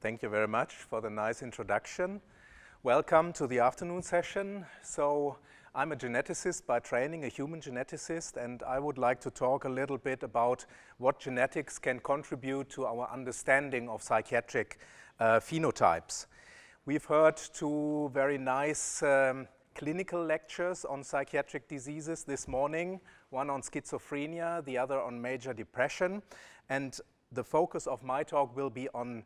Thank you very much for the nice introduction. Welcome to the afternoon session. So I'm a geneticist by training, a human geneticist, and I would like to talk a little bit about what genetics can contribute to our understanding of psychiatric phenotypes. We've heard two very nice clinical lectures on psychiatric diseases this morning, one on schizophrenia, the other on major depression, and the focus of my talk will be on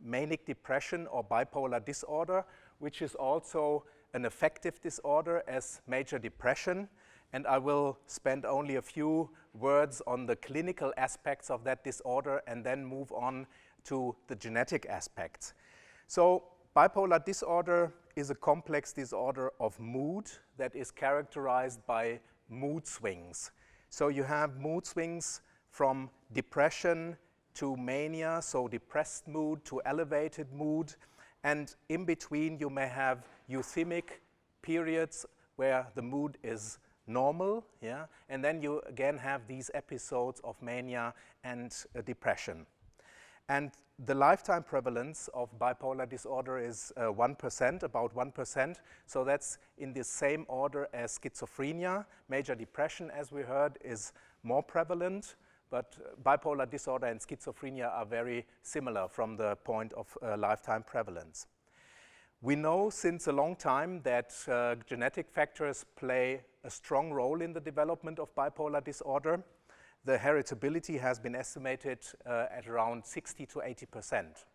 manic depression or bipolar disorder, which is also an affective disorder as major depression, and I will spend only a few words on the clinical aspects of that disorder and then move on to the genetic aspects. So bipolar disorder is a complex disorder of mood that is characterized by mood swings. So you have mood swings from depression to mania, so depressed mood to elevated mood, and in between you may have euthemic periods where the mood is normal, and then you again have these episodes of mania and depression. And the lifetime prevalence of bipolar disorder is 1%, about 1%, so that's in the same order as schizophrenia. Major depression, as we heard, is more prevalent, but bipolar disorder and schizophrenia are very similar from the point of lifetime prevalence. We know since a long time that genetic factors play a strong role in the development of bipolar disorder. The heritability has been estimated at around 60 to 80%,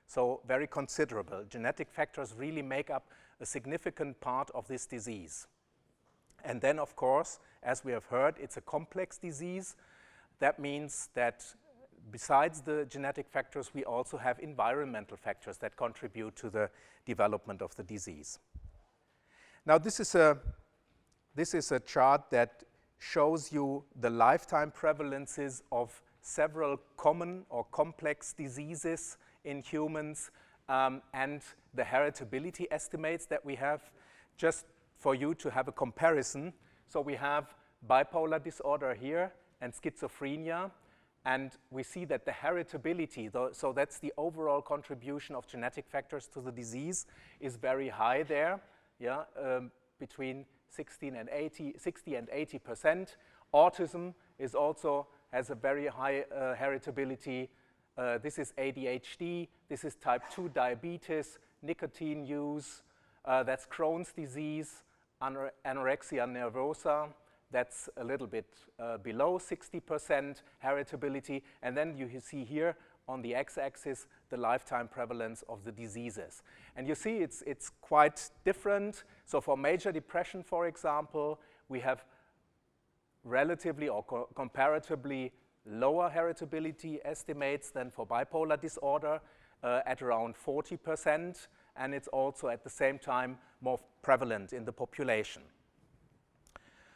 so very considerable. Genetic factors really make up a significant part of this disease. And then, of course, as we have heard, it's a complex disease. That means that besides the genetic factors, we also have environmental factors that contribute to the development of the disease. Now, this is a chart that shows you the lifetime prevalences of several common or complex diseases in humans and the heritability estimates that we have, just for you to have a comparison. So we have bipolar disorder here and schizophrenia, and we see that the heritability, so that's the overall contribution of genetic factors to the disease, is very high there, between 60 and 80%. Autism is also has a very high heritability. This is ADHD, this is type 2 diabetes, nicotine use, that's Crohn's disease, anorexia nervosa, that's a little bit below 60% heritability. And then you see here on the x-axis the lifetime prevalence of the diseases. And you see it's quite different. So for major depression, for example, we have relatively or comparatively lower heritability estimates than for bipolar disorder at around 40%, and it's also at the same time more prevalent in the population.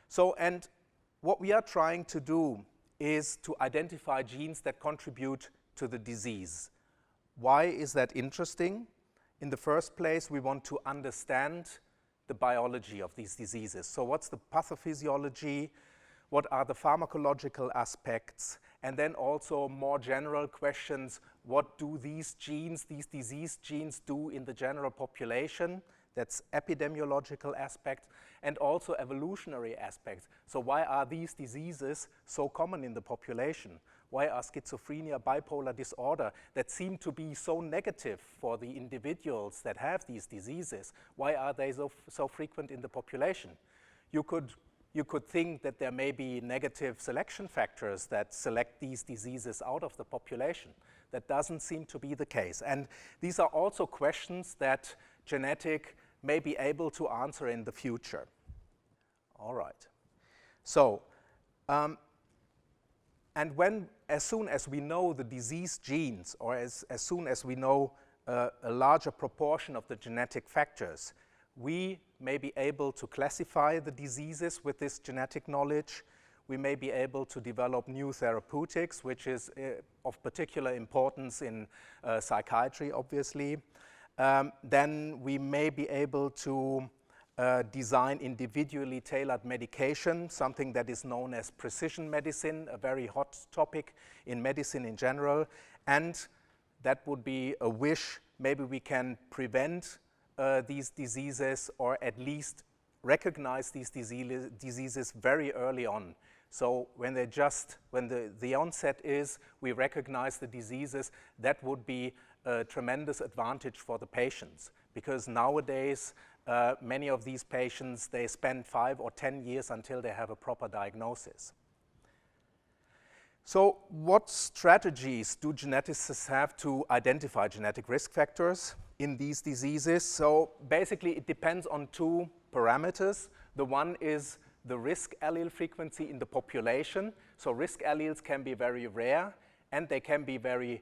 So, and what we are trying to do is to identify genes that contribute to the disease. Why is that interesting? In the first place, we want to understand the biology of these diseases. So what's the pathophysiology? What are the pharmacological aspects? And then also more general questions, what do these genes, these disease genes do in the general population? That's epidemiological aspect, and also evolutionary aspects. So why are these diseases so common in the population? Why are schizophrenia, bipolar disorder that seem to be so negative for the individuals that have these diseases? Why are they so frequent in the population? You could think that there may be negative selection factors that select these diseases out of the population. That doesn't seem to be the case. And these are also questions that genetic may be able to answer in the future. All right. So, and as soon as we know the disease genes, or as soon as we know a larger proportion of the genetic factors, we may be able to classify the diseases with this genetic knowledge. We may be able to develop new therapeutics, which is of particular importance in psychiatry, obviously. Then we may be able to design individually tailored medication, something that is known as precision medicine, a very hot topic in medicine in general. And that would be a wish. Maybe we can prevent these diseases, or at least recognize these diseases very early on. So when the onset is, we recognize the diseases, that would be a tremendous advantage for the patients. Because nowadays, many of these patients, they spend 5 or 10 years until they have a proper diagnosis. So what strategies do geneticists have to identify genetic risk factors in these diseases? So basically, it depends on 2 parameters. The one is the risk allele frequency in the population. So risk alleles can be very rare, and they can be very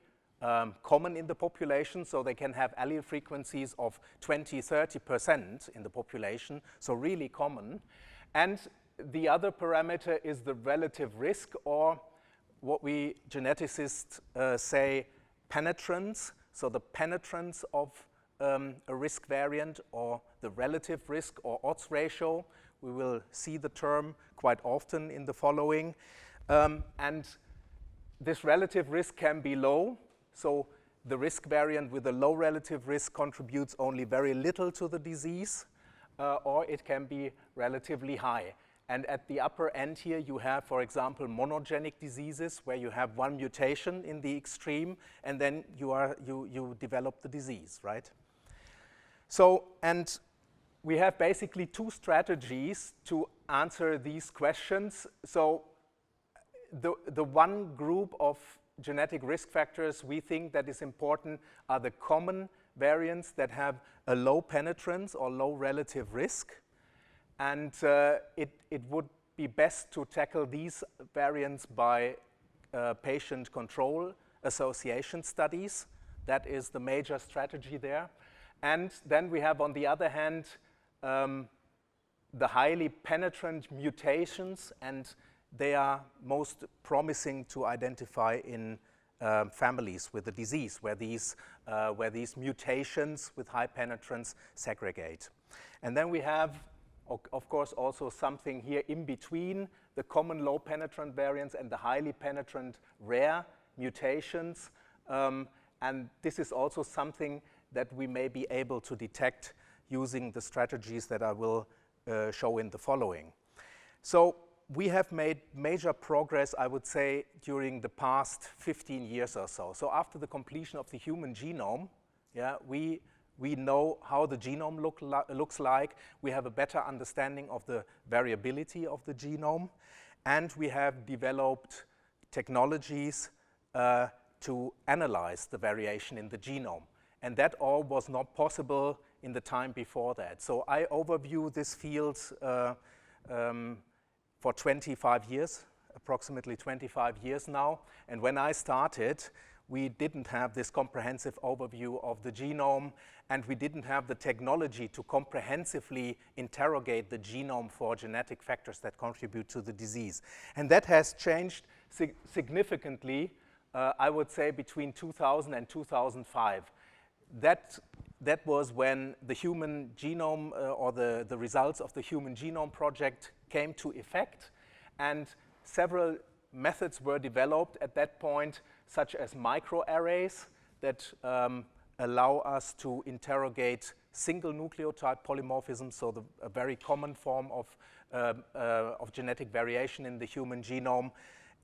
common in the population. So they can have allele frequencies of 20–30% in the population, so really common. And the other parameter is the relative risk, or what we geneticists say penetrance. So the penetrance of a risk variant, or the relative risk or odds ratio. We will see the term quite often in the following. And this relative risk can be low. So the risk variant with a low relative risk contributes only very little to the disease, or it can be relatively high. And at the upper end here, you have, for example, monogenic diseases, where you have 1 mutation in the extreme, and then you develop the disease, right? So, and we have basically 2 strategies to answer these questions. So the one group of genetic risk factors we think that is important are the common variants that have a low penetrance or low relative risk. And it would be best to tackle these variants by patient control association studies. That is the major strategy there. And then we have, on the other hand, the highly penetrant mutations, and they are most promising to identify in families with the disease, where these mutations with high penetrance segregate. And then we have, of course, also something here in between the common low penetrant variants and the highly penetrant rare mutations. And this is also something that we may be able to detect using the strategies that I will show in the following. So we have made major progress, I would say, during the past 15 years or so. So after the completion of the human genome, we know how the genome looks like. We have a better understanding of the variability of the genome. And we have developed technologies to analyze the variation in the genome. And that all was not possible in the time before that. So I overview this field for 25 years, approximately 25 years now. And when I started, we didn't have this comprehensive overview of the genome, and we didn't have the technology to comprehensively interrogate the genome for genetic factors that contribute to the disease. And that has changed significantly, I would say, between 2000 and 2005. That was when the human genome, or the results of the Human Genome Project came to effect, and several methods were developed at that point, such as microarrays that allow us to interrogate single nucleotide polymorphism, so a very common form of genetic variation in the human genome,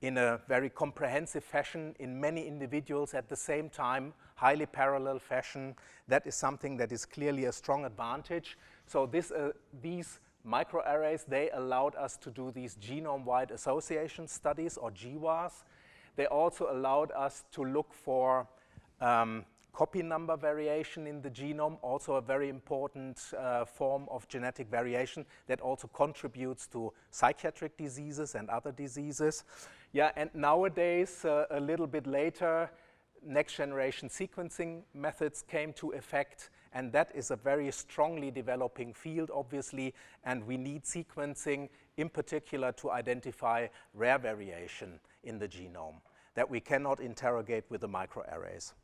in a very comprehensive fashion in many individuals at the same time, highly parallel fashion. That is something that is clearly a strong advantage. So these microarrays, they allowed us to do these genome-wide association studies, or GWAS. They also allowed us to look for copy number variation in the genome, also a very important form of genetic variation that also contributes to psychiatric diseases and other diseases. Yeah, and nowadays, a little bit later, next generation sequencing methods came to effect, and that is a very strongly developing field, obviously, and we need sequencing in particular to identify rare variation in the genome that we cannot interrogate with the microarrays.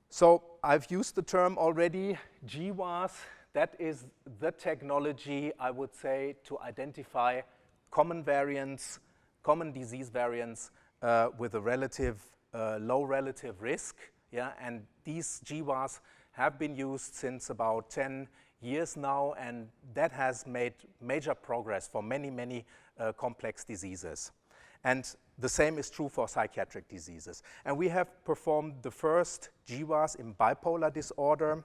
So I've used the term already, GWAS. That is the technology, I would say, to identify common variants, common disease variants with a low relative risk, Yeah, and these GWAS have been used since about 10 years now, and that has made major progress for many, many complex diseases. And the same is true for psychiatric diseases. And we have performed the first GWAS in bipolar disorder.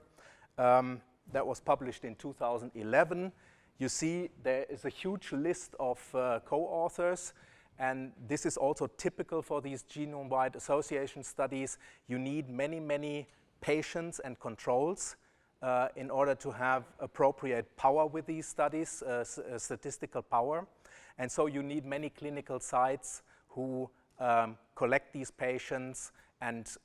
That was published in 2011. You see there is a huge list of co-authors, and this is also typical for these genome-wide association studies. You need many, many patients and controls in order to have appropriate power with these studies, statistical power. And so you need many clinical sites who collect these patients and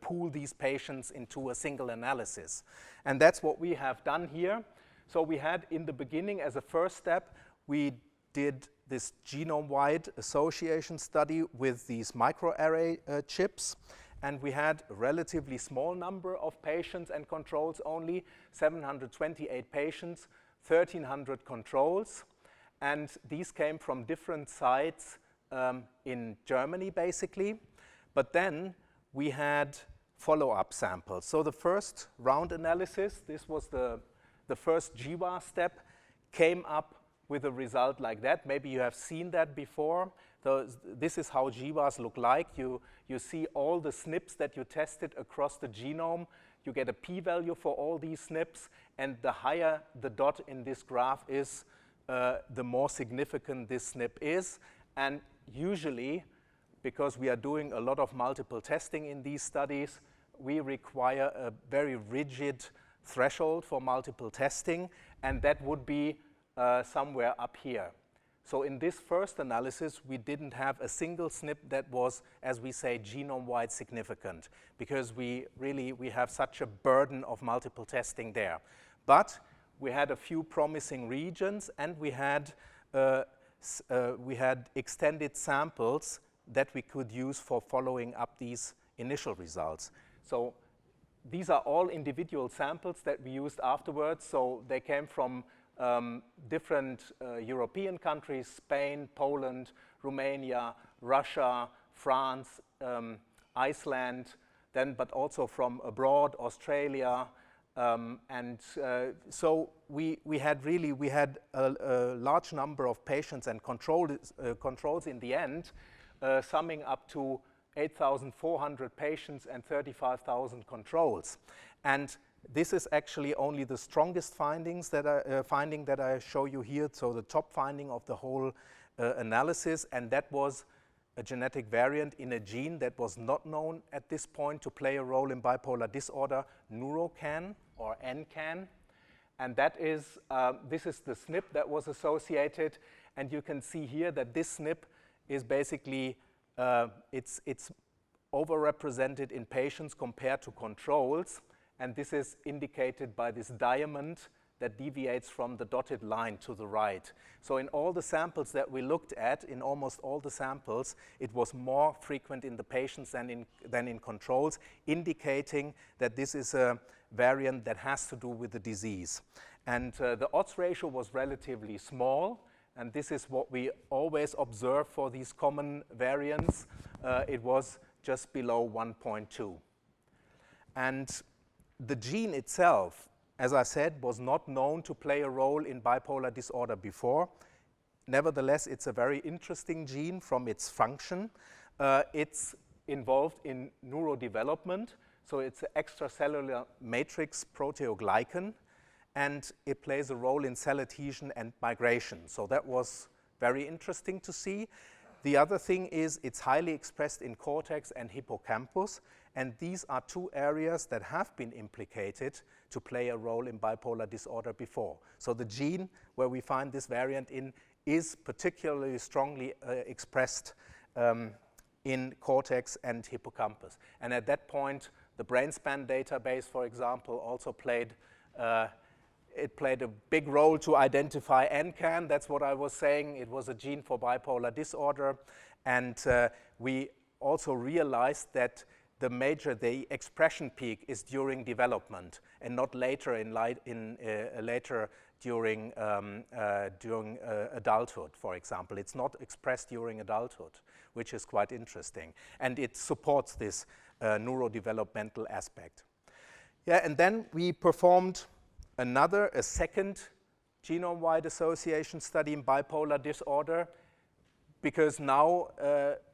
pool these patients into a single analysis. And that's what we have done here. So we had in the beginning, as a first step, we did this genome-wide association study with these microarray chips. And we had a relatively small number of patients and controls only, 728 patients, 1,300 controls. And these came from different sites in Germany, basically. But then we had follow-up samples. So the first round analysis, this was the first GWAS step, came up with a result like that. Maybe you have seen that before. So this is how GWAS look like. You see all the SNPs that you tested across the genome. You get a p-value for all these SNPs, and the higher the dot in this graph is, the more significant this SNP is. And usually, because we are doing a lot of multiple testing in these studies, we require a very rigid threshold for multiple testing, and that would be somewhere up here. So in this first analysis, we didn't have a single SNP that was, as we say, genome-wide significant, because we have such a burden of multiple testing there. But we had a few promising regions, and we had extended samples that we could use for following up these initial results. So these are all individual samples that we used afterwards. So they came from different European countries: Spain, Poland, Romania, Russia, France, Iceland, but also from abroad, Australia. So we had a large number of patients and controls in the end, summing up to 8,400 patients and 35,000 controls. And this is actually only the strongest findings that finding that I show you here. So the top finding of the whole analysis, and that was a genetic variant in a gene that was not known at this point to play a role in bipolar disorder, neurocan or NCAN. And that is, this is the SNP that was associated. And you can see here that this SNP is basically, it's overrepresented in patients compared to controls. And this is indicated by this diamond that deviates from the dotted line to the right. So in all the samples that we looked at, in almost all the samples, it was more frequent in the patients than in controls, indicating that this is a variant that has to do with the disease. And the odds ratio was relatively small, and this is what we always observe for these common variants. It was just below 1.2. And the gene itself, as I said, was not known to play a role in bipolar disorder before. Nevertheless, it's a very interesting gene from its function. It's involved in neurodevelopment, so it's an extracellular matrix proteoglycan, and it plays a role in cell adhesion and migration. So that was very interesting to see. The other thing is it's highly expressed in cortex and hippocampus, and these are two areas that have been implicated to play a role in bipolar disorder before. So the gene where we find this variant in is particularly strongly expressed in cortex and hippocampus. And at that point, the BrainSpan database, for example, also played a big role to identify NCAN. That's what I was saying. It was a gene for bipolar disorder. And we also realized that the expression peak is during development and not later during adulthood, for example. It's not expressed during adulthood, which is quite interesting. And it supports this neurodevelopmental aspect. Yeah, and then we performed a second genome-wide association study in bipolar disorder, because now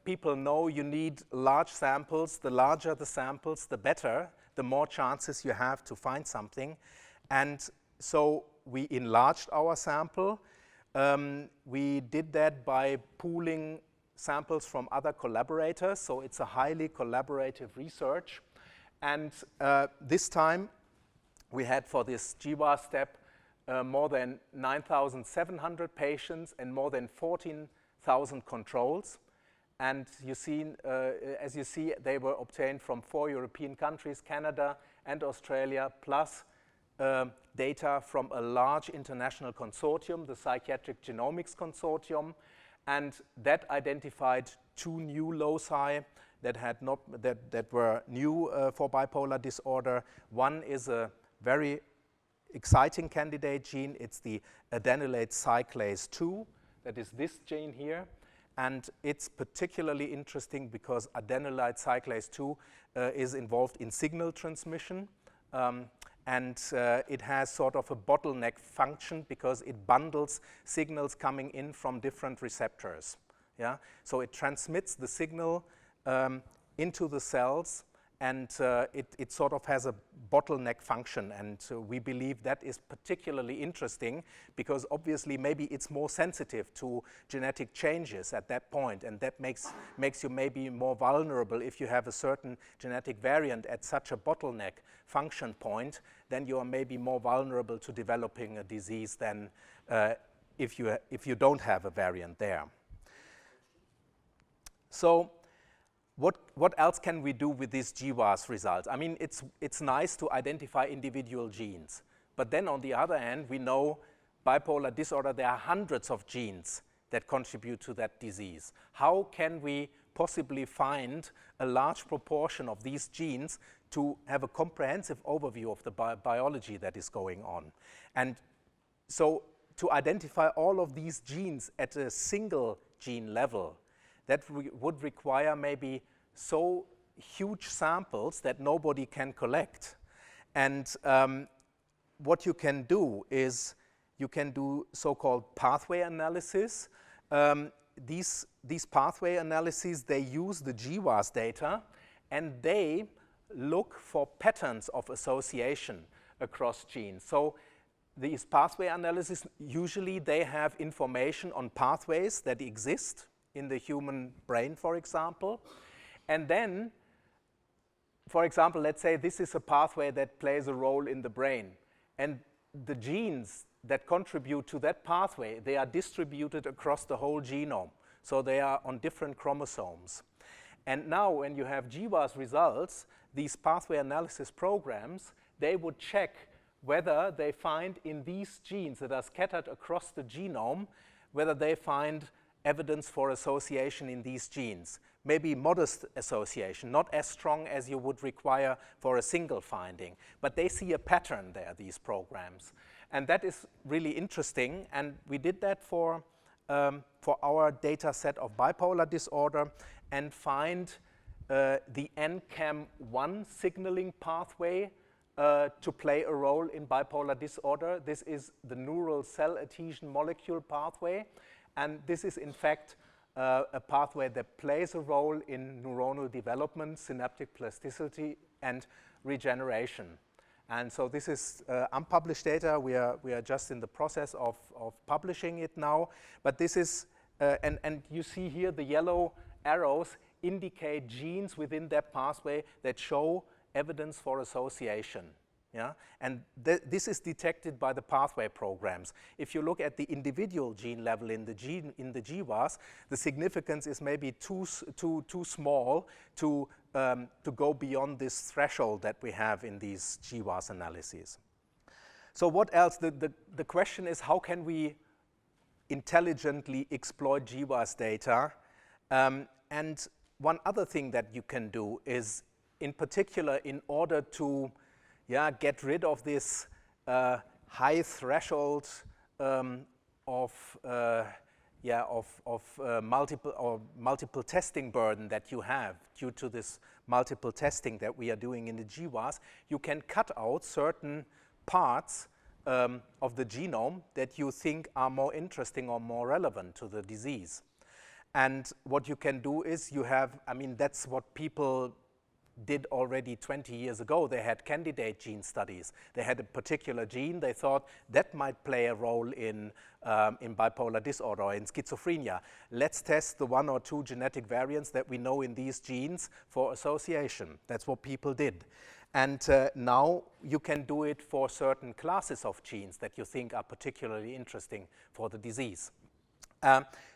people know you need large samples. The larger the samples, the better, the more chances you have to find something. And so we enlarged our sample. We did that by pooling samples from other collaborators, so it's a highly collaborative research. And this time we had, for this GWAS step, more than 9,700 patients and more than 14,000 controls. And you see, as you see, they were obtained from 4 European countries, Canada and Australia, plus data from a large international consortium, the Psychiatric Genomics Consortium, and that identified 2 new loci that were new for bipolar disorder. One is a very exciting candidate gene. It's the adenylate cyclase 2. That is this gene here. And it's particularly interesting because adenylate cyclase 2 is involved in signal transmission. And it has sort of a bottleneck function because it bundles signals coming in from different receptors. Yeah? So it transmits the signal into the cells, and it sort of has a bottleneck function. And we believe that is particularly interesting because obviously maybe it's more sensitive to genetic changes at that point, and that makes you maybe more vulnerable if you have a certain genetic variant at such a bottleneck function point. Then you are maybe more vulnerable to developing a disease than if you don't have a variant there. So what else can we do with these GWAS results? I mean, it's nice to identify individual genes, but then on the other hand, we know bipolar disorder, there are hundreds of genes that contribute to that disease. How can we possibly find a large proportion of these genes to have a comprehensive overview of the biology that is going on? And so to identify all of these genes at a single gene level, that would require maybe so huge samples that nobody can collect. And what you can do is you can do so-called pathway analysis. These pathway analyses, they use the GWAS data, and they look for patterns of association across genes. So these pathway analyses, usually they have information on pathways that exist in the human brain, for example. And then, for example, let's say this is a pathway that plays a role in the brain. And the genes that contribute to that pathway, they are distributed across the whole genome. So they are on different chromosomes. And now when you have GWAS results, these pathway analysis programs, they would check whether they find in these genes that are scattered across the genome, whether they find evidence for association in these genes. Maybe modest association, not as strong as you would require for a single finding, but they see a pattern there, these programs. And that is really interesting, and we did that for our data set of bipolar disorder and find the NCAM1 signaling pathway to play a role in bipolar disorder. This is the neural cell adhesion molecule pathway. And this is, in fact, a pathway that plays a role in neuronal development, synaptic plasticity, and regeneration. And so this is unpublished data. We are just in the process of publishing it now. But this is, and you see here the yellow arrows indicate genes within that pathway that show evidence for association. Yeah? And this is detected by the pathway programs. If you look at the individual gene level in the GWAS, the significance is maybe too small to go beyond this threshold that we have in these GWAS analyses. So what else? The question is, how can we intelligently exploit GWAS data? And one other thing that you can do is, in particular, in order to get rid of this high threshold of multiple testing burden that you have due to this multiple testing that we are doing in the GWAS, you can cut out certain parts of the genome that you think are more interesting or more relevant to the disease. And what you can do is you have, I mean, that's what people did already 20 years ago. They had candidate gene studies. They had a particular gene. They thought that might play a role in bipolar disorder or in schizophrenia. Let's test the 1 or 2 genetic variants that we know in these genes for association. That's what people did. And now you can do it for certain classes of genes that you think are particularly interesting for the disease.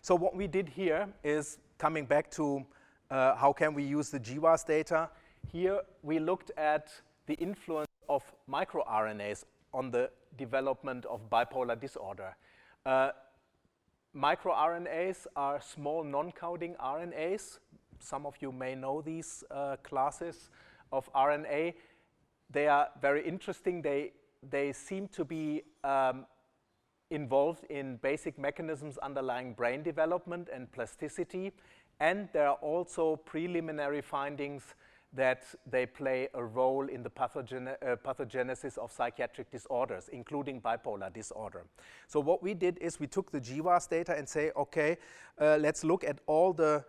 So what we did here is coming back to how can we use the GWAS data. Here we looked at the influence of microRNAs on the development of bipolar disorder. MicroRNAs are small non-coding RNAs. Some of you may know these classes of RNA. They are very interesting. They seem to be involved in basic mechanisms underlying brain development and plasticity. And there are also preliminary findings that they play a role in the pathogenesis of psychiatric disorders, including bipolar disorder. So what we did is we took the GWAS data and say, okay, let's look at all the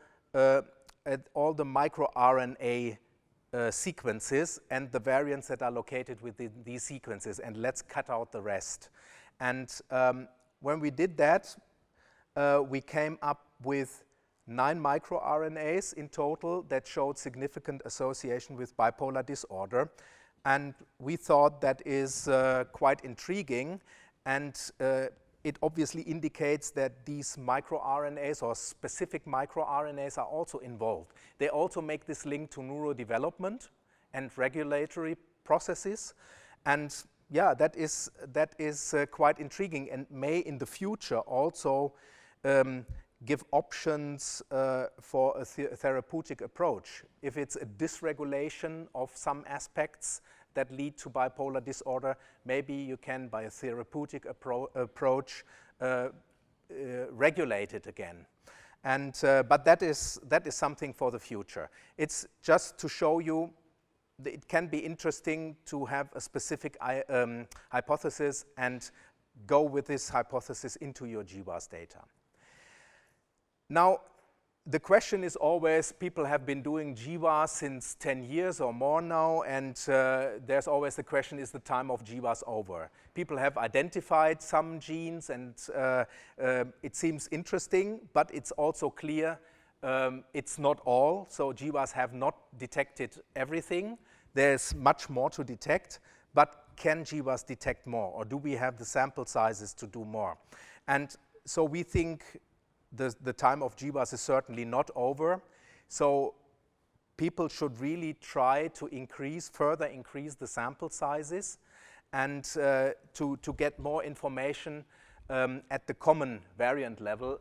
microRNA sequences and the variants that are located within these sequences, and let's cut out the rest. And when we did that, we came up with 9 microRNAs in total that showed significant association with bipolar disorder. And we thought that is quite intriguing, and it obviously indicates that these microRNAs or specific microRNAs are also involved. They also make this link to neurodevelopment and regulatory processes. And yeah, that is quite intriguing and may in the future also give options for a therapeutic approach. If it's a dysregulation of some aspects that lead to bipolar disorder, maybe you can, by a therapeutic approach, regulate it again. And but that is something for the future. It's just to show you that it can be interesting to have a specific hypothesis and go with this hypothesis into your GWAS data. Now, the question is always, people have been doing GWAS since 10 years or more now, and there's always the question, is the time of GWAS over? People have identified some genes, and it seems interesting, but it's also clear it's not all. So GWAS have not detected everything. There's much more to detect, but can GWAS detect more, or do we have the sample sizes to do more? And so we think the time of GWAS is certainly not over. So people should really try to further increase the sample sizes and to get more information at the common variant level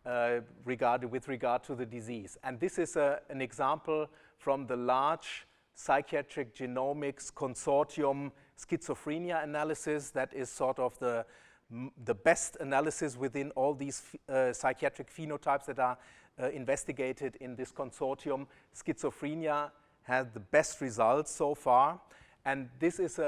with regard to the disease. And this is an example from the large Psychiatric Genomics Consortium schizophrenia analysis. That is sort of the best analysis within all these psychiatric phenotypes that are investigated in this consortium. Schizophrenia had the best results so far, and this is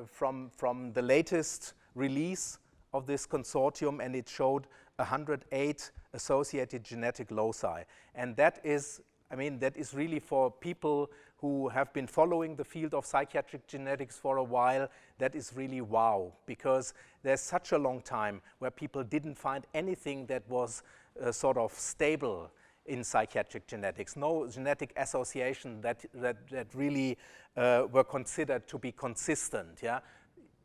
from the latest release of this consortium, and it showed 108 associated genetic loci. And that is, I mean, that is really for people who have been following the field of psychiatric genetics for a while, that is really wow, because there's such a long time where people didn't find anything that was sort of stable in psychiatric genetics, no genetic association that really were considered to be consistent. Yeah,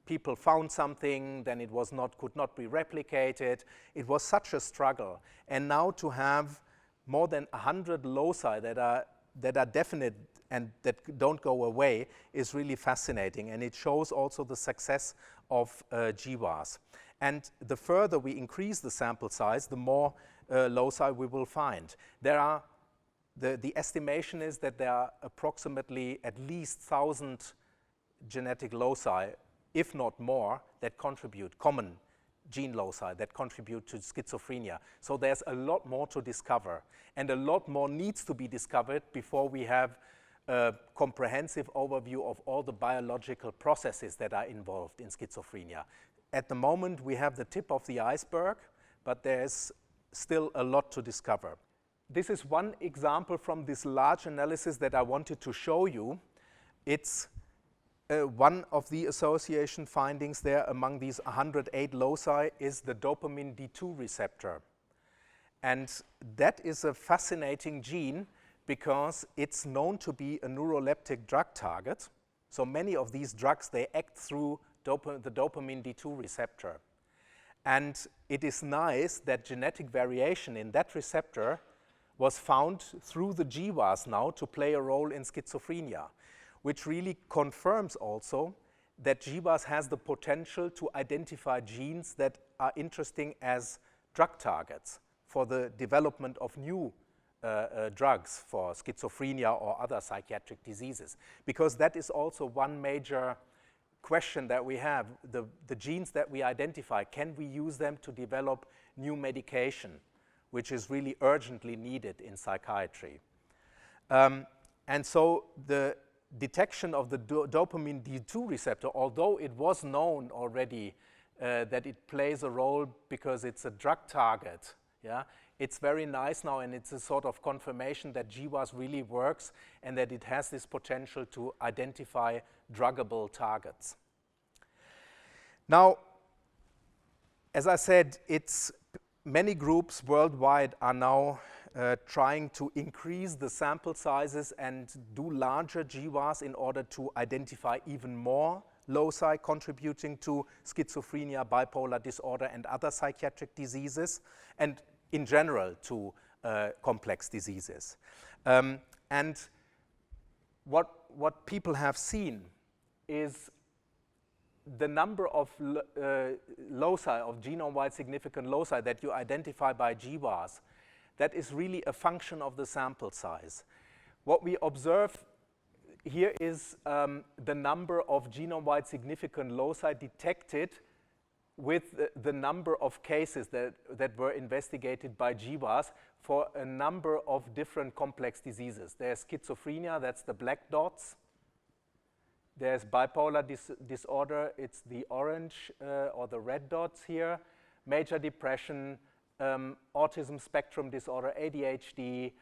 people found something, then it could not be replicated. It was such a struggle, and now to have more than 100 loci that are definite and that don't go away is really fascinating, and it shows also the success of GWAS. And the further we increase the sample size, the more loci we will find. The estimation is that there are approximately at least 1,000 genetic loci, if not more, that contribute common gene loci that contribute to schizophrenia. So there's a lot more to discover, and a lot more needs to be discovered before we have a comprehensive overview of all the biological processes that are involved in schizophrenia. At the moment, we have the tip of the iceberg, but there's still a lot to discover. This is one example from this large analysis that I wanted to show you. It's one of the association findings there among these 108 loci is the dopamine D2 receptor. And that is a fascinating gene because it's known to be a neuroleptic drug target. So many of these drugs, they act through the dopamine D2 receptor. And it is nice that genetic variation in that receptor was found through the GWAS now to play a role in schizophrenia, which really confirms also that GWAS has the potential to identify genes that are interesting as drug targets for the development of new drugs for schizophrenia or other psychiatric diseases. Because that is also one major question that we have. The genes that we identify, can we use them to develop new medication, which is really urgently needed in psychiatry. And so the detection of the dopamine D2 receptor, although it was known already that it plays a role because it's a drug target, yeah, it's very nice now, and it's a sort of confirmation that GWAS really works and that it has this potential to identify druggable targets. Now, as I said, many groups worldwide are now trying to increase the sample sizes and do larger GWAS in order to identify even more loci contributing to schizophrenia, bipolar disorder, and other psychiatric diseases, and in general to complex diseases. And what people have seen is the number of loci, of genome-wide significant loci that you identify by GWAS, that is really a function of the sample size. What we observe here is the number of genome-wide significant loci detected with the number of cases that were investigated by GWAS for a number of different complex diseases. There's schizophrenia, that's the black dots. There's bipolar disorder, it's the orange or the red dots here. Major depression, autism spectrum disorder, ADHD,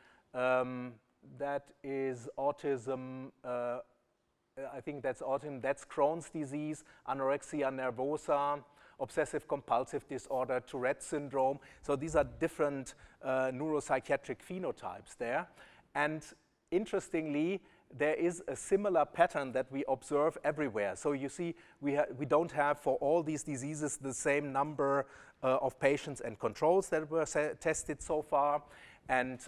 that is autism, I think that's autism, that's Crohn's disease, anorexia nervosa, obsessive compulsive disorder, Tourette syndrome. So these are different neuropsychiatric phenotypes there. And interestingly, there is a similar pattern that we observe everywhere. So you see, we don't have for all these diseases the same number of patients and controls that were tested so far. And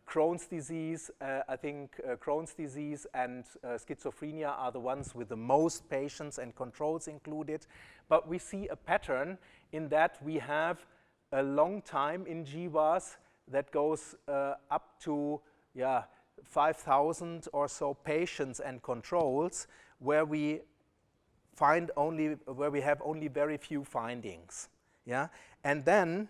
Crohn's disease, I think Crohn's disease and schizophrenia are the ones with the most patients and controls included. But we see a pattern in that we have a long time in GWAS that goes up to 5,000 or so patients and controls where we have only very few findings. Yeah? And then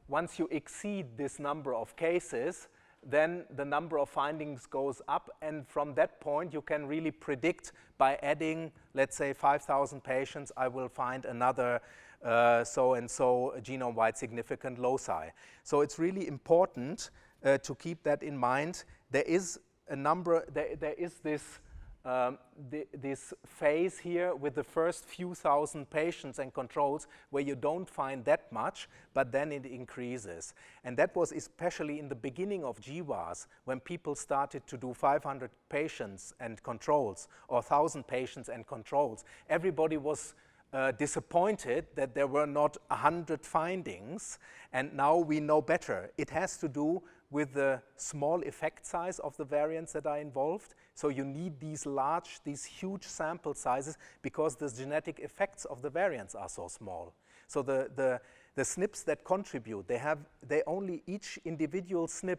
once you exceed this number of cases, then the number of findings goes up, and from that point you can really predict by adding, let's say, 5,000 patients, I will find another so-and-so genome-wide significant loci. So it's really important to keep that in mind. There is a number, there is this this phase here with the first few thousand patients and controls where you don't find that much, but then it increases. And that was especially in the beginning of GWAS, when people started to do 500 patients and controls or 1,000 patients and controls. Everybody was disappointed that there were not 100 findings, and now we know better. It has to do with the small effect size of the variants that are involved. So you need these huge sample sizes because the genetic effects of the variants are so small. So the SNPs that contribute, each individual SNP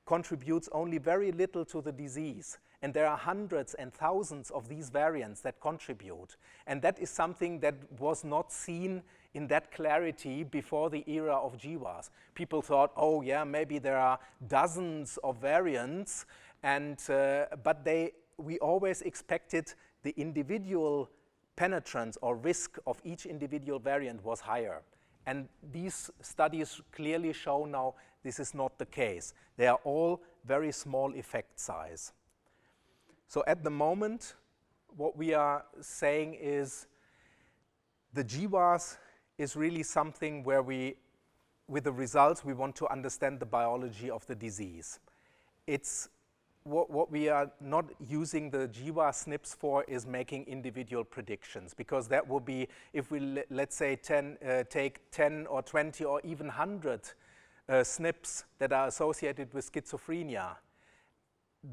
contributes only very little to the disease. And there are hundreds and thousands of these variants that contribute. And that is something that was not seen in that clarity before the era of GWAS. People thought, oh yeah, maybe there are dozens of variants, but we always expected the individual penetrance or risk of each individual variant was higher. And these studies clearly show now this is not the case. They are all very small effect size. So at the moment, what we are saying is the GWAS is really something where with the results, we want to understand the biology of the disease. It's what we are not using the GWAS SNPs for is making individual predictions, because that will be, if we let's say take 10 or 20 or even 100 SNPs that are associated with schizophrenia,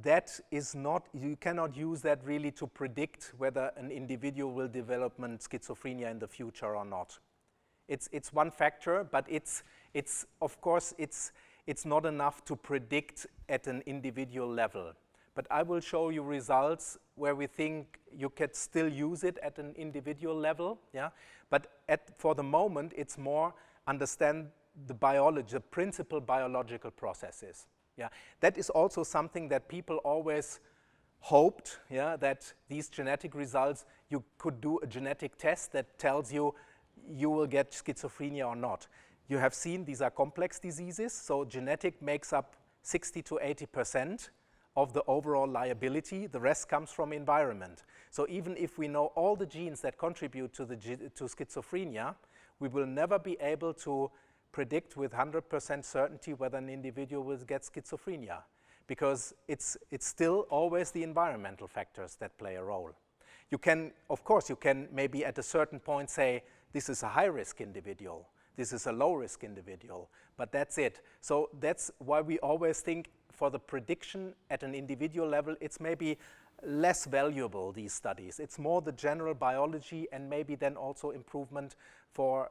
that is not, you cannot use that really to predict whether an individual will develop schizophrenia in the future or not. It's one factor, but it's of course it's not enough to predict at an individual level. But I will show you results where we think you could still use it at an individual level, yeah. But for the moment, it's more understand the biology, the principal biological processes. Yeah, that is also something that people always hoped, yeah, that these genetic results, you could do a genetic test that tells you you will get schizophrenia or not. You have seen these are complex diseases, so genetic makes up 60 to 80% of the overall liability. The rest comes from environment. So even if we know all the genes that contribute to schizophrenia, we will never be able to predict with 100% certainty whether an individual will get schizophrenia, because it's still always the environmental factors that play a role. You can, of course, you can maybe at a certain point say, this is a high-risk individual, this is a low-risk individual, but that's it. So that's why we always think for the prediction at an individual level, it's maybe less valuable, these studies. It's more the general biology and maybe then also improvement for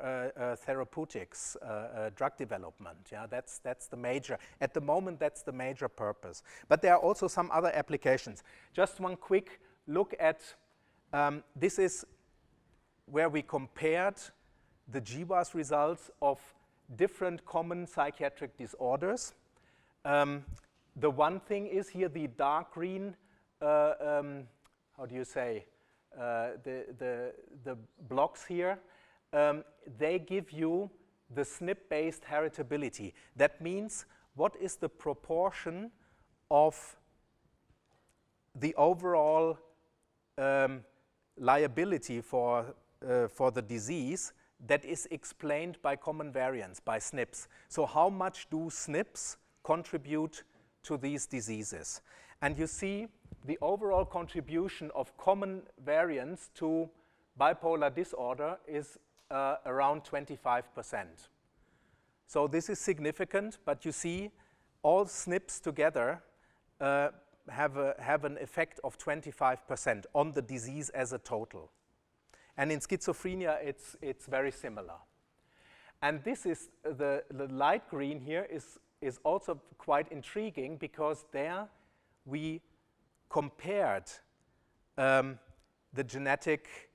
therapeutics, drug development. Yeah, that's the major, at the moment, that's the major purpose. But there are also some other applications. Just one quick look at, this is where we compared the GWAS results of different common psychiatric disorders. The one thing is here, the dark green, how do you say, the blocks here, they give you the SNP-based heritability. That means what is the proportion of the overall liability for the disease that is explained by common variants, by SNPs. So how much do SNPs contribute to these diseases? And you see the overall contribution of common variants to bipolar disorder is around 25%. So this is significant, but you see all SNPs together have an effect of 25% on the disease as a total. And in schizophrenia, it's very similar. And this is, the light green here is also quite intriguing, because there we compared the genetic,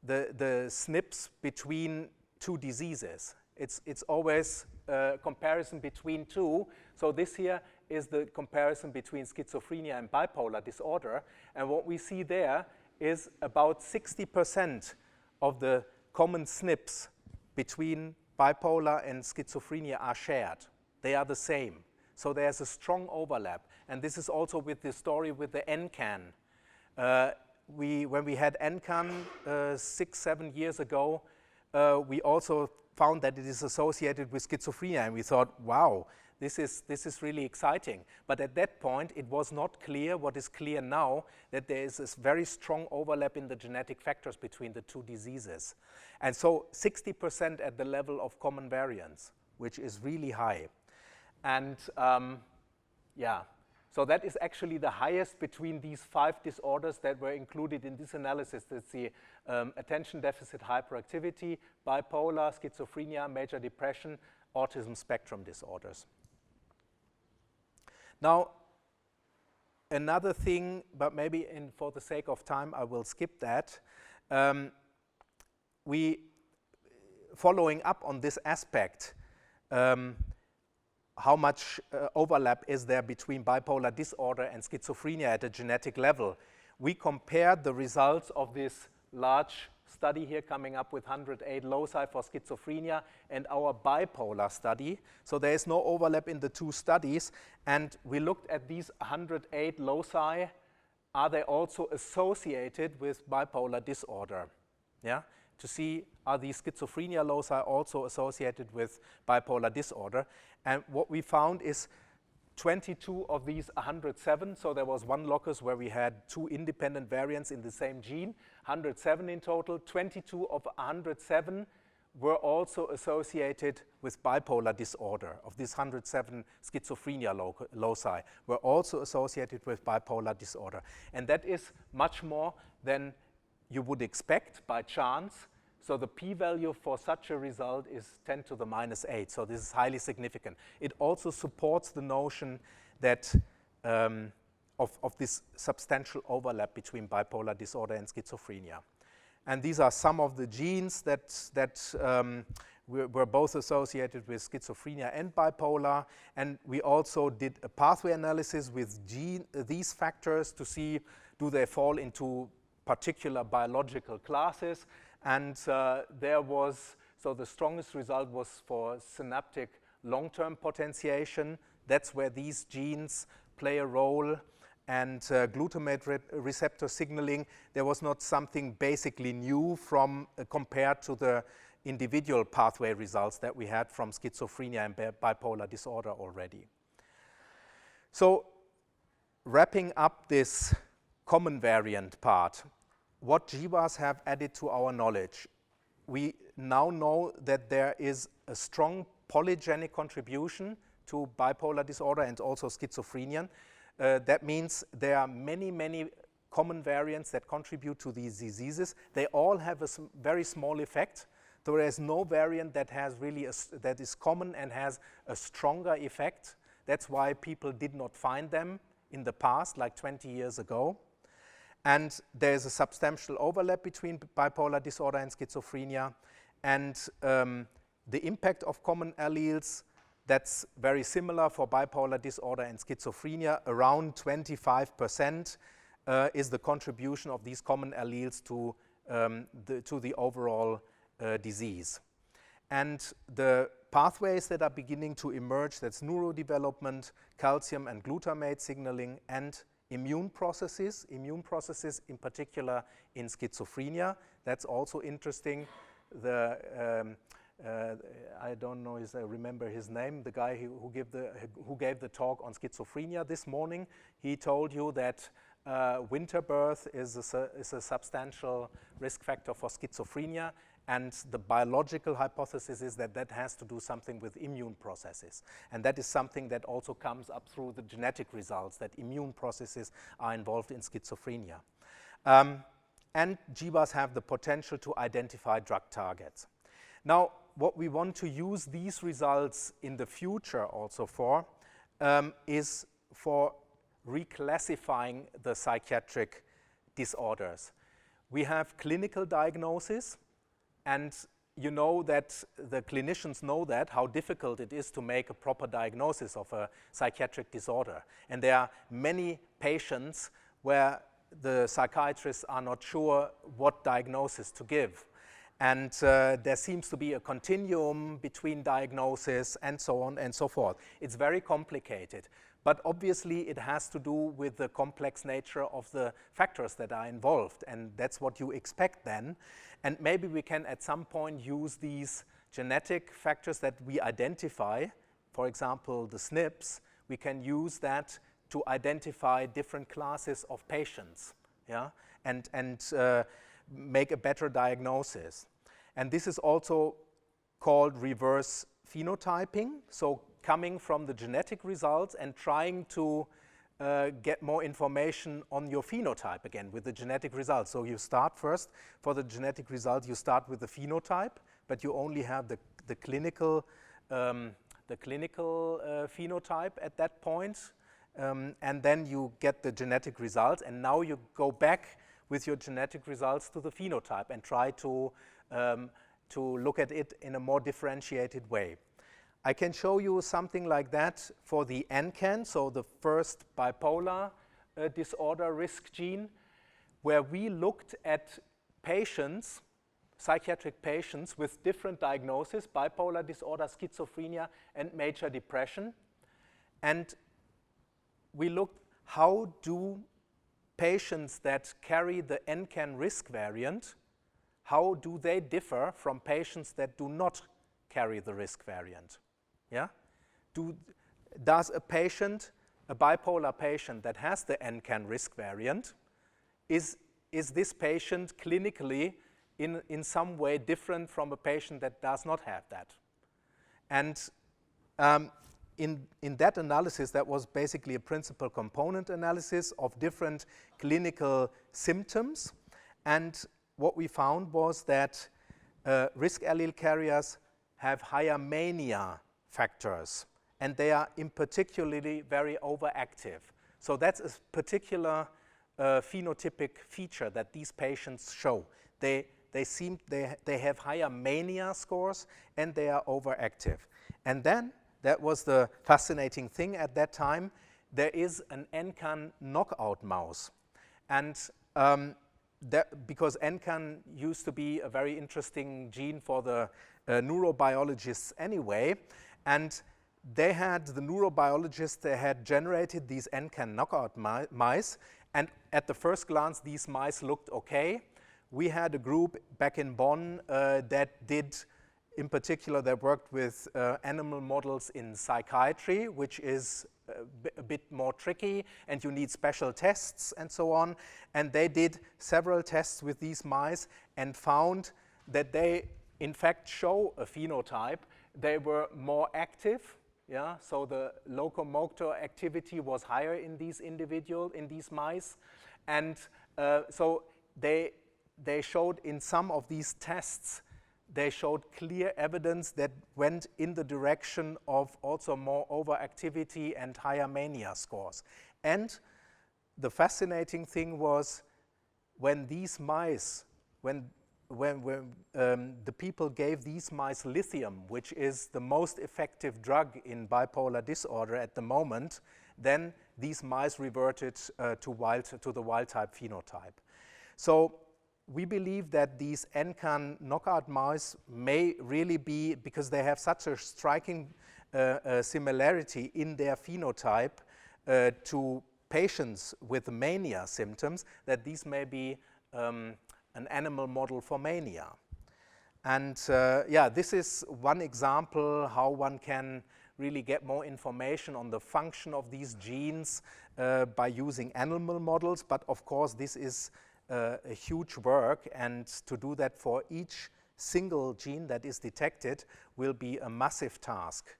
the SNPs between two diseases. It's always a comparison between two. So this here is the comparison between schizophrenia and bipolar disorder. And what we see there is about 60% of the common SNPs between bipolar and schizophrenia are shared. They are the same. So there's a strong overlap. And this is also with the story with the NCAN. When we had NCAN 6-7 years ago, we also found that it is associated with schizophrenia, and we thought, wow, this is really exciting. But at that point, it was not clear what is clear now, that there is this very strong overlap in the genetic factors between the two diseases. And so 60% at the level of common variants, which is really high. And yeah, so that is actually the highest between these 5 disorders that were included in this analysis. That's the attention deficit hyperactivity, bipolar, schizophrenia, major depression, autism spectrum disorders. Now, another thing, but maybe for the sake of time, I will skip that. Following up on this aspect, how much overlap is there between bipolar disorder and schizophrenia at a genetic level? We compared the results of this large study here coming up with 108 loci for schizophrenia and our bipolar study. So there is no overlap in the two studies. And we looked at these 108 loci. Are they also associated with bipolar disorder? Yeah? To see, are these schizophrenia loci also associated with bipolar disorder? And what we found is 22 of these 107, so there was one locus where we had two independent variants in the same gene, 107 in total. 22 of 107 were also associated with bipolar disorder. Of these 107 schizophrenia loci were also associated with bipolar disorder. And that is much more than you would expect by chance. So the p-value for such a result is 10 to the minus 8. So this is highly significant. It also supports the notion that of this substantial overlap between bipolar disorder and schizophrenia. And these are some of the genes that were both associated with schizophrenia and bipolar. And we also did a pathway analysis with these factors to see, do they fall into particular biological classes. And so the strongest result was for synaptic long-term potentiation. That's where these genes play a role. And glutamate receptor signaling, there was not something basically new compared to the individual pathway results that we had from schizophrenia and bipolar disorder already. So wrapping up this common variant part, what GWAS have added to our knowledge. We now know that there is a strong polygenic contribution to bipolar disorder and also schizophrenia. That means there are many, many common variants that contribute to these diseases. They all have a very small effect. So there is no variant that has really that is common and has a stronger effect. That's why people did not find them in the past, like 20 years ago. And there is a substantial overlap between bipolar disorder and schizophrenia. And the impact of common alleles, that's very similar for bipolar disorder and schizophrenia. Around 25% is the contribution of these common alleles to the overall disease. And the pathways that are beginning to emerge, that's neurodevelopment, calcium and glutamate signaling, and immune processes in particular in schizophrenia. That's also interesting. I don't know, I remember his name, the guy who gave the talk on schizophrenia this morning. He told you that winter birth is a substantial risk factor for schizophrenia, and the biological hypothesis is that that has to do something with immune processes. And that is something that also comes up through the genetic results, that immune processes are involved in schizophrenia. And GWAS have the potential to identify drug targets. Now, what we want to use these results in the future also for is for reclassifying the psychiatric disorders. We have clinical diagnosis, and you know that the clinicians know that, how difficult it is to make a proper diagnosis of a psychiatric disorder. And there are many patients where the psychiatrists are not sure what diagnosis to give. And there seems to be a continuum between diagnosis and so on and so forth. It's very complicated. But obviously, it has to do with the complex nature of the factors that are involved. And that's what you expect then. And maybe we can, at some point, use these genetic factors that we identify, for example, the SNPs, we can use that to identify different classes of patients, yeah? and make a better diagnosis. And this is also called reverse phenotyping, so coming from the genetic results and trying to get more information on your phenotype again with the genetic results. So you start first, for the genetic result, you start with the phenotype, but you only have the clinical phenotype at that point. and then you get the genetic results, and now you go back with your genetic results to the phenotype and try to look at it in a more differentiated way. I can show you something like that for the NCAN, so the first bipolar disorder risk gene, where we looked at patients, psychiatric patients with different diagnoses, bipolar disorder, schizophrenia, and major depression. And we looked how do patients that carry the NCAN risk variant, how do they differ from patients that do not carry the risk variant? Yeah? Does a patient, a bipolar patient that has the NCAN risk variant, is this patient clinically in some way different from a patient that does not have that? And in that analysis, that was basically a principal component analysis of different clinical symptoms. And what we found was that risk allele carriers have higher mania factors, and they are in particularly very overactive. So that's a particular phenotypic feature that these patients show. They have higher mania scores, and they are overactive. And then, that was the fascinating thing at that time, there is an NCAN knockout mouse. And because NCAN used to be a very interesting gene for the neurobiologists anyway, and the neurobiologists, they had generated these NCAN knockout mice, and at the first glance, these mice looked okay. We had a group back in Bonn that did, in particular, they worked with animal models in psychiatry, which is a bit more tricky, and you need special tests and so on. And they did several tests with these mice and found that they, in fact, show a phenotype. They were more active, yeah, so the locomotor activity was higher in these mice. And so they showed in some of these tests, they showed clear evidence that went in the direction of also more overactivity and higher mania scores. And the fascinating thing was when these mice, when the people gave these mice lithium, which is the most effective drug in bipolar disorder at the moment, then these mice reverted to the wild-type phenotype. So we believe that these NCAN knockout mice may really be, because they have such a striking similarity in their phenotype to patients with mania symptoms, that these may be an animal model for mania. And yeah, this is one example how one can really get more information on the function of these genes by using animal models. But of course, this is a huge work, and to do that for each single gene that is detected will be a massive task.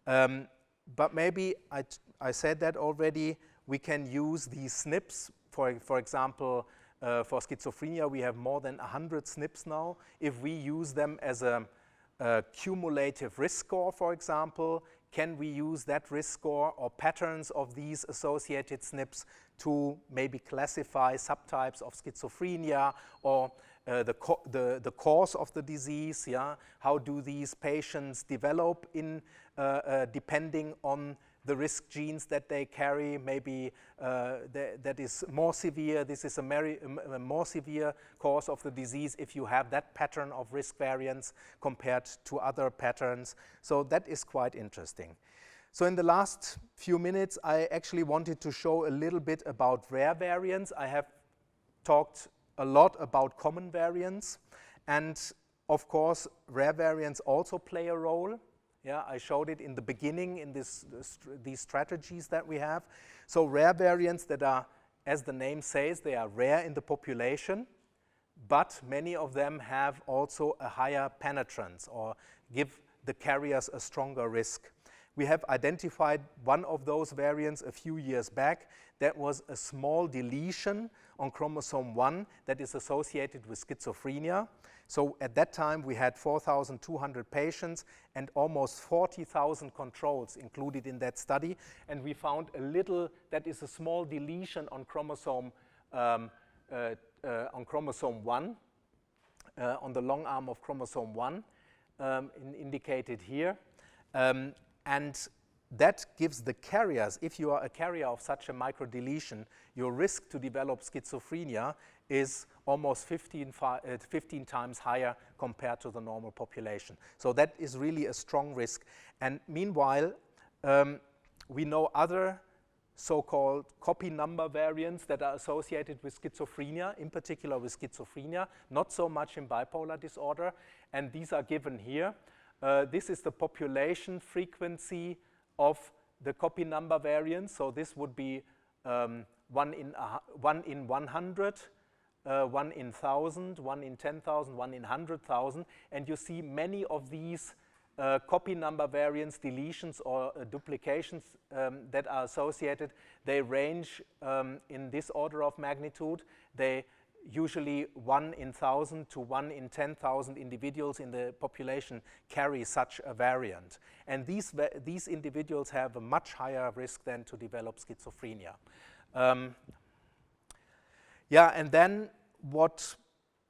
But maybe, I said that already, we can use these SNPs. For example, for schizophrenia, we have more than 100 SNPs now. If we use them as a cumulative risk score, for example, can we use that risk score or patterns of these associated SNPs to maybe classify subtypes of schizophrenia or the cause of the disease? Yeah? How do these patients develop depending on the risk genes that they carry? Maybe that is more severe. This is a more severe cause of the disease if you have that pattern of risk variance compared to other patterns. So that is quite interesting. So in the last few minutes, I actually wanted to show a little bit about rare variants. I have talked a lot about common variants, and of course, rare variants also play a role. Yeah, I showed it in the beginning in these strategies that we have. So rare variants that are, as the name says, they are rare in the population, but many of them have also a higher penetrance or give the carriers a stronger risk. we have identified one of those variants a few years back. That was a small deletion on chromosome 1 that is associated with schizophrenia. So at that time, we had 4,200 patients and almost 40,000 controls included in that study. And we found that is a small deletion on chromosome 1, on the long arm of chromosome 1, indicated here. And that gives the carriers, if you are a carrier of such a microdeletion, your risk to develop schizophrenia is almost 15 times higher compared to the normal population. So that is really a strong risk. And meanwhile, we know other so-called copy number variants that are associated with schizophrenia, in particular with schizophrenia, not so much in bipolar disorder, and these are given here. This is the population frequency of the copy number variants. So this would be 1 in 100, 1 in 1,000, 1 in 10,000, 1 in 100,000. And you see many of these copy number variants, deletions or duplications that are associated. They range in this order of magnitude. They usually 1 in 1,000 to 1 in 10,000 individuals in the population carry such a variant. And these individuals have a much higher risk than to develop schizophrenia. And then what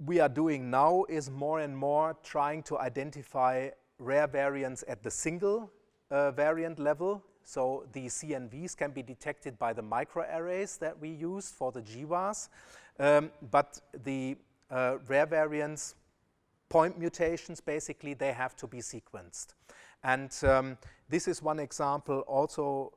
we are doing now is more and more trying to identify rare variants at the single variant level. So the CNVs can be detected by the microarrays that we use for the GWAS. But the rare variants, point mutations, basically, they have to be sequenced. And this is one example, also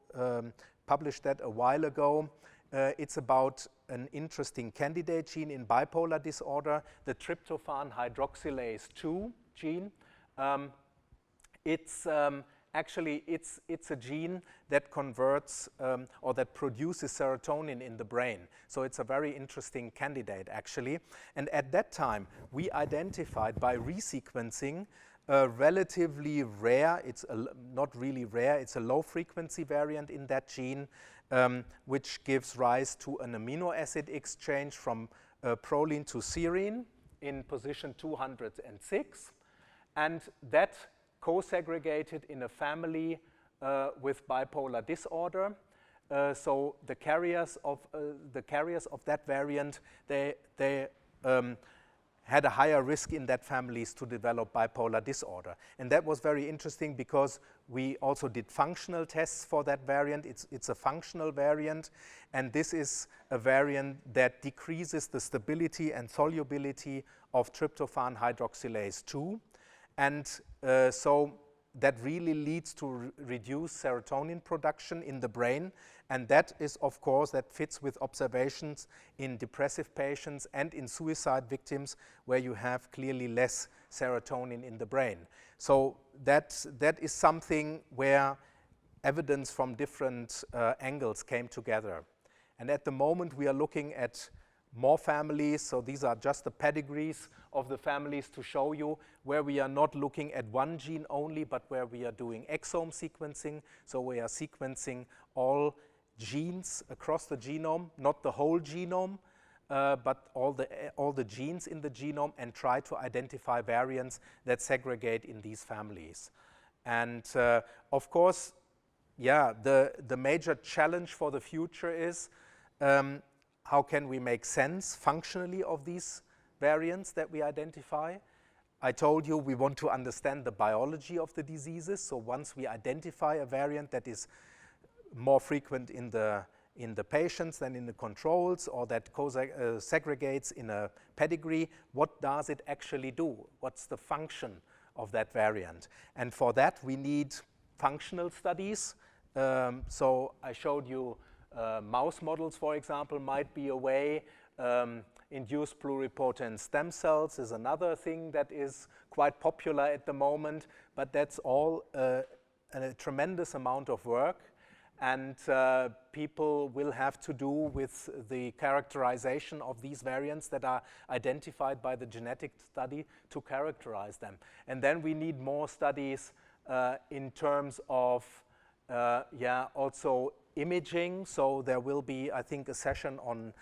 published that a while ago. It's about an interesting candidate gene in bipolar disorder, the tryptophan hydroxylase 2 gene. Actually, it's a gene that converts or that produces serotonin in the brain. So it's a very interesting candidate, actually. And at that time, we identified by resequencing a relatively rare, not really rare, it's a low frequency variant in that gene, which gives rise to an amino acid exchange from proline to serine in position 206. And that co-segregated in a family with bipolar disorder. So the carriers of that variant, they had a higher risk in that families to develop bipolar disorder. And that was very interesting because we also did functional tests for that variant. It's a functional variant, and this is a variant that decreases the stability and solubility of tryptophan hydroxylase 2. And so that really leads to reduced serotonin production in the brain. And that is, of course, that fits with observations in depressive patients and in suicide victims where you have clearly less serotonin in the brain. So that is something where evidence from different angles came together. And at the moment, we are looking at more families, so these are just the pedigrees of the families to show you where we are not looking at one gene only, but where we are doing exome sequencing. So we are sequencing all genes across the genome, not the whole genome, but all the genes in the genome, and try to identify variants that segregate in these families. And of course, the major challenge for the future is how can we make sense functionally of these variants that we identify? I told you we want to understand the biology of the diseases. So once we identify a variant that is more frequent in the patients than in the controls, or that segregates in a pedigree, what does it actually do? What's the function of that variant? And for that, we need functional studies. So I showed you mouse models, for example, might be a way. Induced pluripotent stem cells is another thing that is quite popular at the moment, but that's all a tremendous amount of work, and people will have to do with the characterization of these variants that are identified by the genetic study to characterize them. And then we need more studies in terms of also imaging. So there will be, I think, a session on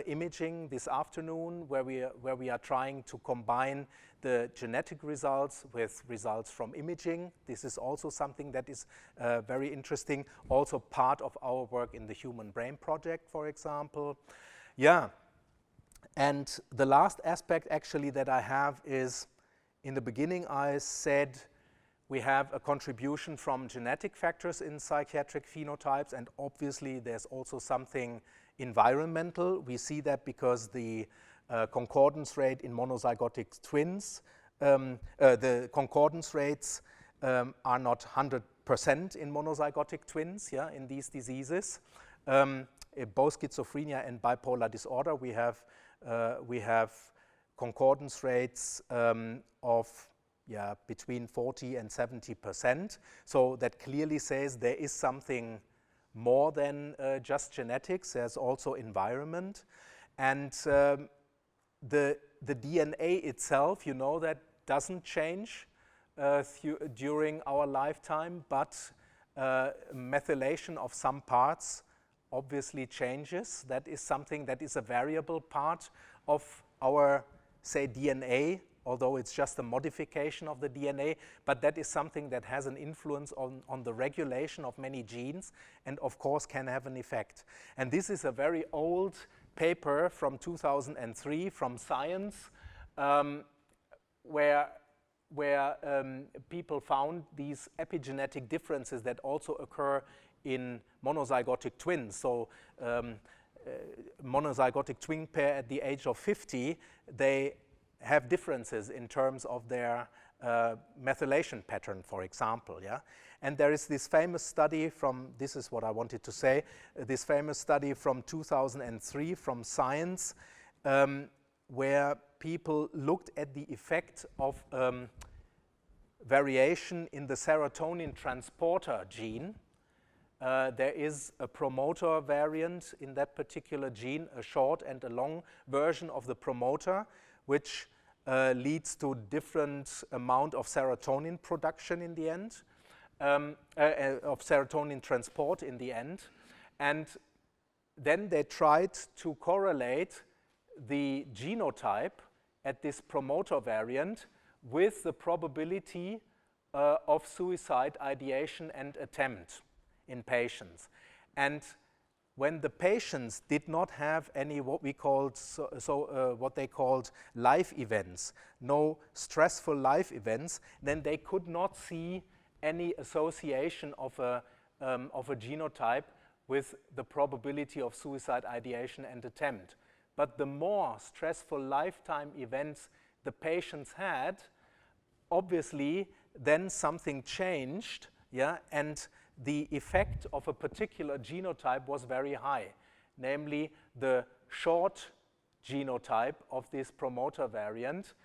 imaging this afternoon where we are trying to combine the genetic results with results from imaging. This is also something that is very interesting, also part of our work in the Human Brain Project, for example. Yeah, and the last aspect actually that I have is, in the beginning I said we have a contribution from genetic factors in psychiatric phenotypes, and obviously there's also something environmental. We see that because the concordance rate in monozygotic twins, the concordance rates are not 100% in monozygotic twins, in these diseases. In both schizophrenia and bipolar disorder, we have concordance rates of between 40 and 70%. So that clearly says there is something more than just genetics. There's also environment. And the DNA itself, you know, that doesn't change during our lifetime, but methylation of some parts obviously changes. That is something that is a variable part of our, say, DNA, although it's just a modification of the DNA, but that is something that has an influence on the regulation of many genes and of course can have an effect. And this is a very old paper from 2003 from Science, where people found these epigenetic differences that also occur in monozygotic twins. So monozygotic twin pair at the age of 50, they have differences in terms of their methylation pattern, for example. And there is this famous study from, this is what I wanted to say, this famous study from 2003 from Science, where people looked at the effect of variation in the serotonin transporter gene. There is a promoter variant in that particular gene, a short and a long version of the promoter, which leads to different amount of serotonin production in the end, of serotonin transport in the end. And then they tried to correlate the genotype at this promoter variant with the probability of suicide ideation and attempt in patients. And when the patients did not have any what we called what they called life events, no stressful life events, then they could not see any association of a genotype with the probability of suicide ideation and attempt. But the more stressful lifetime events the patients had, obviously then something changed, and the effect of a particular genotype was very high, namely the short genotype of this promoter variant.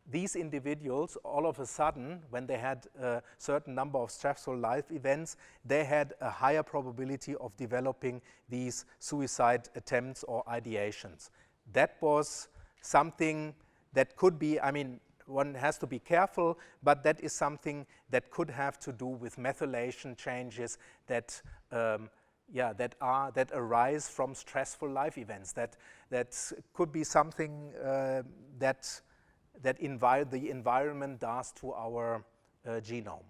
These individuals, all of a sudden, when they had a certain number of stressful life events, they had a higher probability of developing these suicide attempts or ideations. That was something that could be, I mean, one has to be careful, but that is something that could have to do with methylation changes that that arise from stressful life events. That could be something that the environment does to our genome.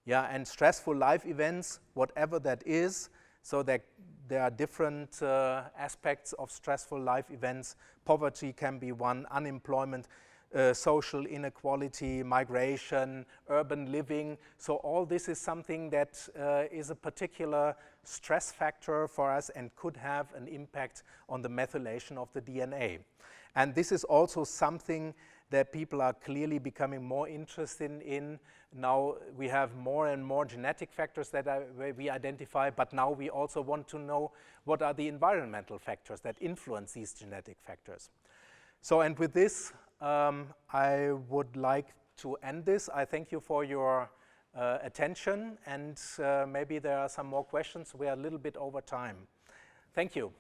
And stressful life events, whatever that is, so that there are different aspects of stressful life events. Poverty can be one, unemployment, social inequality, migration, urban living. So all this is something that is a particular stress factor for us and could have an impact on the methylation of the DNA. And this is also something that people are clearly becoming more interested in. Now we have more and more genetic factors that we identify, but now we also want to know what are the environmental factors that influence these genetic factors. So, and with this, I would like to end this. I thank you for your attention, and maybe there are some more questions. We are a little bit over time. Thank you.